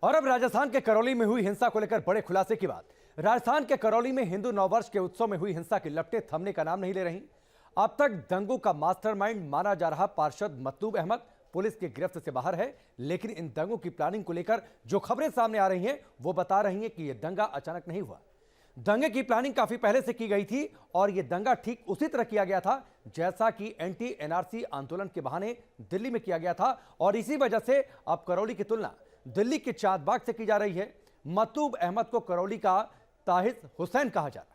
और अब राजस्थान के करौली में हुई हिंसा को लेकर बड़े खुलासे की बात। राजस्थान के करौली में हिंदू नववर्ष के उत्सव में हुई हिंसा की लपटें थमने का नाम नहीं ले रही। अब तक दंगों का मास्टरमाइंड माना जा रहा पार्षद मतलूब अहमद पुलिस की गिरफ्त से बाहर है, लेकिन इन दंगों की प्लानिंग को लेकर जो खबरें सामने आ रही हैं वो बता रही हैं कि यह दंगा अचानक नहीं हुआ। दंगे की प्लानिंग काफी पहले से की गई थी और यह दंगा ठीक उसी तरह किया गया था जैसा कि एंटी एनआरसी आंदोलन के बहाने दिल्ली में किया गया था। और इसी वजह से अब करौली की तुलना दिल्ली के चांदबाग से की जा रही है। मतलूब अहमद को करौली का ताहिर हुसैन कहा जा रहा है।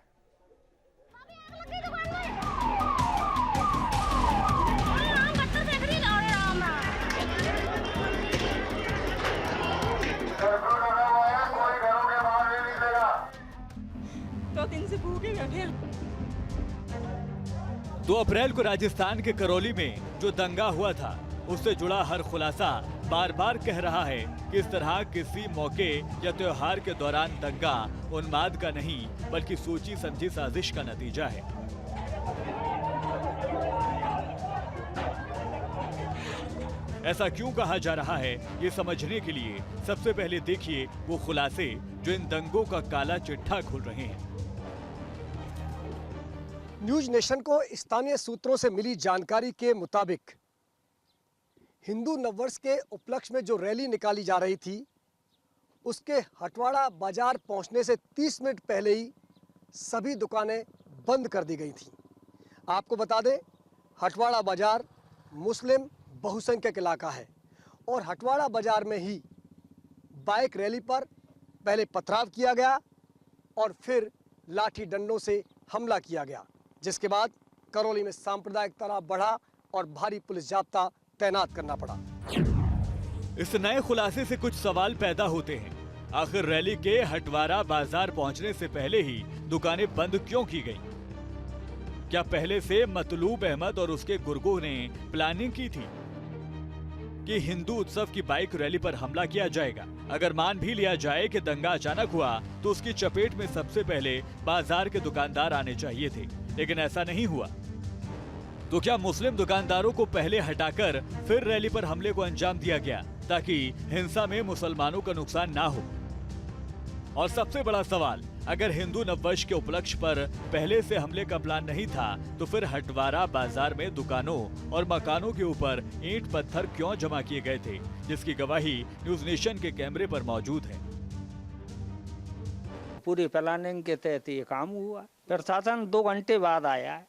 2 दिन से भूखे बैठे। 2 अप्रैल को राजस्थान के करौली में जो दंगा हुआ था उससे जुड़ा हर खुलासा बार बार कह रहा है कि इस तरह किसी मौके या त्योहार के दौरान दंगा उन्माद का नहीं बल्कि सोची समझी साजिश का नतीजा है। ऐसा क्यों कहा जा रहा है, ये समझने के लिए सबसे पहले देखिए वो खुलासे जो इन दंगों का काला चिट्ठा खोल रहे हैं। न्यूज नेशन को स्थानीय सूत्रों से मिली जानकारी के मुताबिक हिंदू नववर्ष के उपलक्ष्य में जो रैली निकाली जा रही थी उसके हटवाड़ा बाजार पहुंचने से 30 मिनट पहले ही सभी दुकानें बंद कर दी गई थीं। आपको बता दें, हटवाड़ा बाजार मुस्लिम बहुसंख्यक इलाका है और हटवाड़ा बाजार में ही बाइक रैली पर पहले पथराव किया गया और फिर लाठी डंडों से हमला किया गया, जिसके बाद करौली में सांप्रदायिक तनाव बढ़ा और भारी पुलिस जाब्ता तैनात करना पड़ा। इस नए खुलासे से कुछ सवाल पैदा होते हैं। आखिर रैली के हटवाड़ा बाजार पहुंचने से पहले ही दुकानें बंद क्यों की गईं? क्या पहले से मतलूब अहमद और उसके गुर्गों ने प्लानिंग की थी कि हिंदू उत्सव की बाइक रैली पर हमला किया जाएगा? अगर मान भी लिया जाए कि दंगा अचानक हुआ तो उसकी चपेट में सबसे पहले बाजार के दुकानदार आने चाहिए थे, लेकिन ऐसा नहीं हुआ। तो क्या मुस्लिम दुकानदारों को पहले हटाकर फिर रैली पर हमले को अंजाम दिया गया ताकि हिंसा में मुसलमानों का नुकसान ना हो? और सबसे बड़ा सवाल, अगर हिंदू नववर्ष के उपलक्ष्य पर पहले से हमले का प्लान नहीं था तो फिर हटवाड़ा बाजार में दुकानों और मकानों के ऊपर ईंट पत्थर क्यों जमा किए गए थे, जिसकी गवाही न्यूज नेशन के कैमरे पर मौजूद है। पूरी प्लानिंग के तहत ये काम हुआ। प्रशासन 2 घंटे बाद आया है,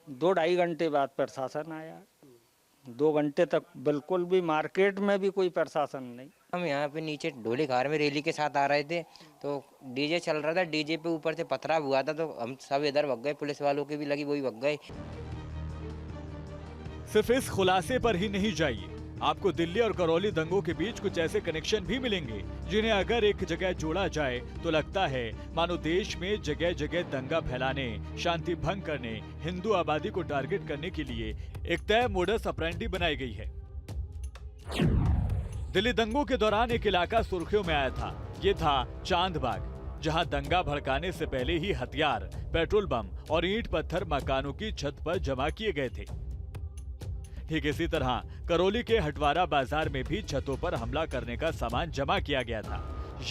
2-2.5 घंटे बाद प्रशासन आया। 2 घंटे तक बिल्कुल भी मार्केट में भी कोई प्रशासन नहीं। हम यहाँ पे नीचे ढोली खार में रैली के साथ आ रहे थे तो डीजे चल रहा था, डीजे पे ऊपर से पथराव हुआ था तो हम सब इधर भग गए, पुलिस वालों की भी लगी वही भग गए। सिर्फ इस खुलासे पर ही नहीं जाइए, आपको दिल्ली और करौली दंगों के बीच कुछ ऐसे कनेक्शन भी मिलेंगे जिन्हें अगर एक जगह जोड़ा जाए तो लगता है मानो देश में जगह जगह दंगा फैलाने, शांति भंग करने, हिंदू आबादी को टारगेट करने के लिए एक तय मोडस ऑपरेंडी बनाई गई है। दिल्ली दंगों के दौरान एक इलाका सुर्खियों में आया था। ये था चांदबाग, जहां दंगा भड़काने से पहले ही हथियार, पेट्रोल बम और ईंट पत्थर मकानों की छत पर जमा किए गए थे। ठीक इसी तरह करौली के हटवाड़ा बाजार में भी छतों पर हमला करने का सामान जमा किया गया था।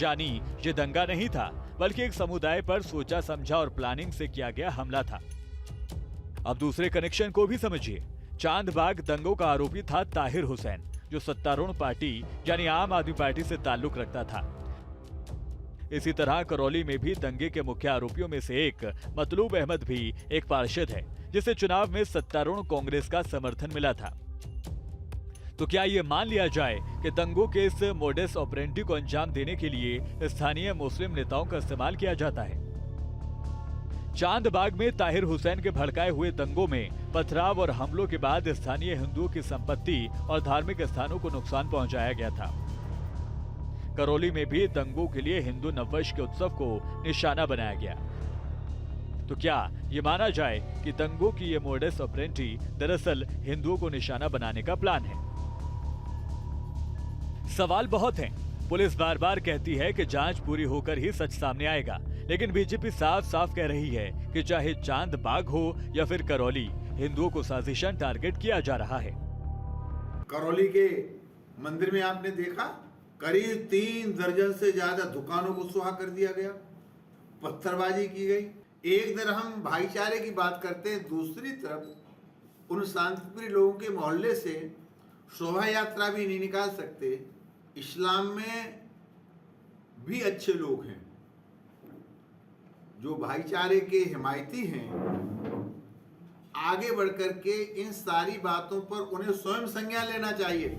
यानी ये दंगा नहीं था बल्कि एक समुदाय पर सोचा समझा और प्लानिंग से किया गया हमला था। अब दूसरे कनेक्शन को भी समझिए। चांदबाग दंगों का आरोपी था ताहिर हुसैन, जो सत्तारूढ़ पार्टी यानी आम आदमी पार्टी से ताल्लुक रखता था। इसी तरह करौली में भी दंगे के मुख्य आरोपियों में से एक मतलूब अहमद भी एक पार्षद है जिसे चुनाव में सत्तारूढ़ कांग्रेस का समर्थन मिला था। तो क्या ये मान लिया जाए कि दंगों के इस मोडस ऑपरेंडी को अंजाम देने के लिए स्थानीय मुस्लिम नेताओं का इस्तेमाल किया जाता है? चांदबाग में ताहिर हुसैन के भड़काए हुए दंगों में पथराव और हमलों के बाद स्थानीय हिंदुओं की संपत्ति और धार्मिक स्थानों को नुकसान पहुंचाया गया था। करौली में भी दंगों के लिए हिंदू नववर्ष के उत्सव को निशाना बनाया गया। तो क्या ये माना जाए कि दंगों की ये मोडस ऑपरेंडी दरअसल हिंदुओं को निशाना बनाने का प्लान है? सवाल बहुत हैं। पुलिस बार बार कहती है कि जांच पूरी होकर ही सच सामने आएगा, लेकिन बीजेपी साफ साफ कह रही है कि चाहे चांदबाग हो या फिर करौली, हिंदुओं को साजिशन टारगेट किया जा रहा है। करौली के मंदिर में आपने देखा करीब 3 दर्जन से ज्यादा दुकानों को सुहा कर दिया गया, पत्थरबाजी की गई। एक तरफ हम भाईचारे की बात करते हैं, दूसरी तरफ उन शांतिप्रिय लोगों के मोहल्ले से शोभा यात्रा भी नहीं निकाल सकते। इस्लाम में भी अच्छे लोग हैं जो भाईचारे के हिमायती हैं, आगे बढ़कर के इन सारी बातों पर उन्हें स्वयं संज्ञान लेना चाहिए।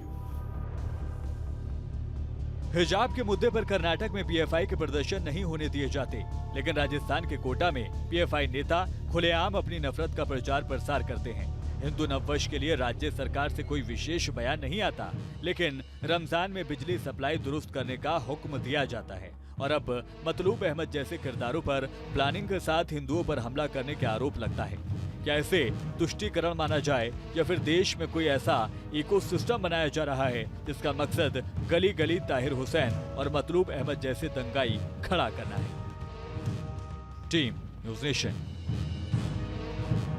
हिजाब के मुद्दे पर कर्नाटक में पीएफआई के प्रदर्शन नहीं होने दिए जाते, लेकिन राजस्थान के कोटा में पीएफआई नेता खुलेआम अपनी नफरत का प्रचार प्रसार करते हैं। हिंदू नववर्ष के लिए राज्य सरकार से कोई विशेष बयान नहीं आता, लेकिन रमजान में बिजली सप्लाई दुरुस्त करने का हुक्म दिया जाता है और अब मतलूब अहमद जैसे किरदारों पर प्लानिंग के साथ हिंदुओं पर हमला करने के आरोप लगता है। क्या इसे तुष्टीकरण माना जाए या फिर देश में कोई ऐसा इकोसिस्टम बनाया जा रहा है जिसका मकसद गली गली ताहिर हुसैन और मतलूब अहमद जैसे दंगाई खड़ा करना है। Team news nation.